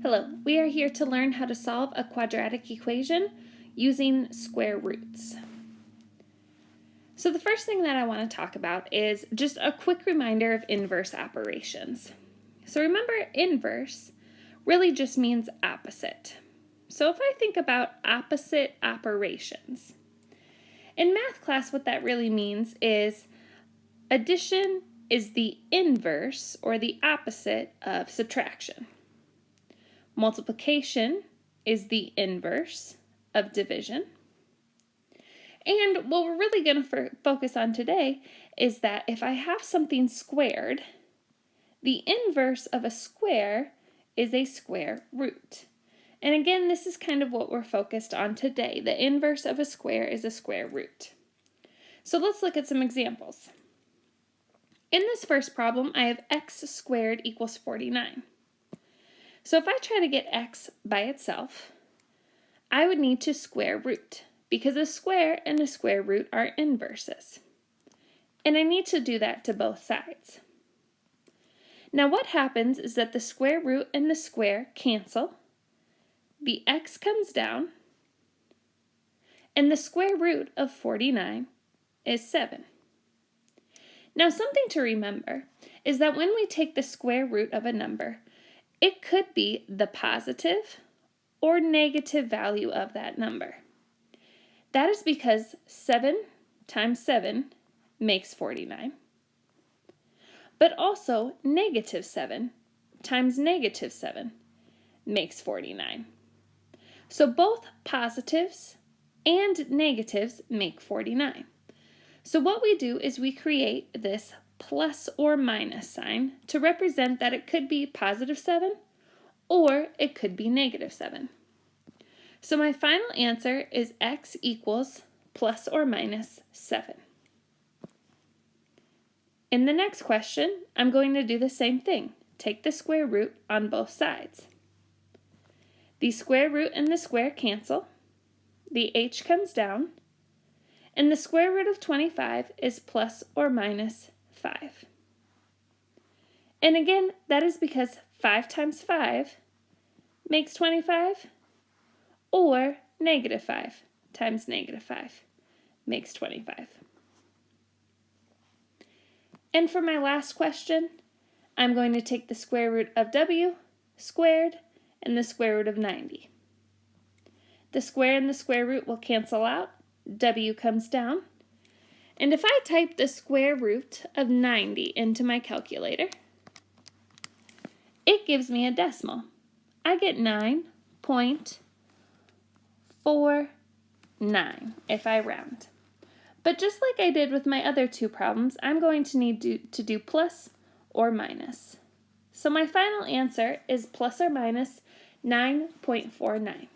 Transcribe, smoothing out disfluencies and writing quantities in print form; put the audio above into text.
Hello, we are here to learn how to solve a quadratic equation using square roots. So the first thing that I want to talk about is just a quick reminder of inverse operations. So remember, inverse really just means opposite. So if I think about opposite operations, in math class what that really means is addition is the inverse or the opposite of subtraction. Multiplication is the inverse of division. And what we're really going to focus on today is that if I have something squared, the inverse of a square is a square root. And again, this is kind of what we're focused on today. The inverse of a square is a square root. So let's look at some examples. In this first problem, I have x squared equals 49. So if I try to get x by itself, I would need to square root, because a square and a square root are inverses. And I need to do that to both sides. Now what happens is that the square root and the square cancel, the x comes down, and the square root of 49 is 7. Now something to remember is that when we take the square root of a number, it could be the positive or negative value of that number. That is because 7 times 7 makes 49. But also negative 7 times negative 7 makes 49. So both positives and negatives make 49. So what we do is we create this plus or minus sign to represent that it could be positive 7 or it could be negative 7. So my final answer is x equals plus or minus 7. In the next question, I'm going to do the same thing. Take the square root on both sides. The square root and the square cancel. The h comes down. And the square root of 25 is plus or minus 5. And again, that is because 5 times 5 makes 25, or negative 5 times negative 5 makes 25. And for my last question, I'm going to take the square root of w squared and the square root of 90. The square and the square root will cancel out. W comes down. And if I type the square root of 90 into my calculator, it gives me a decimal. I get 9.49 if I round. But just like I did with my other two problems, I'm going to need to do plus or minus. So my final answer is plus or minus 9.49.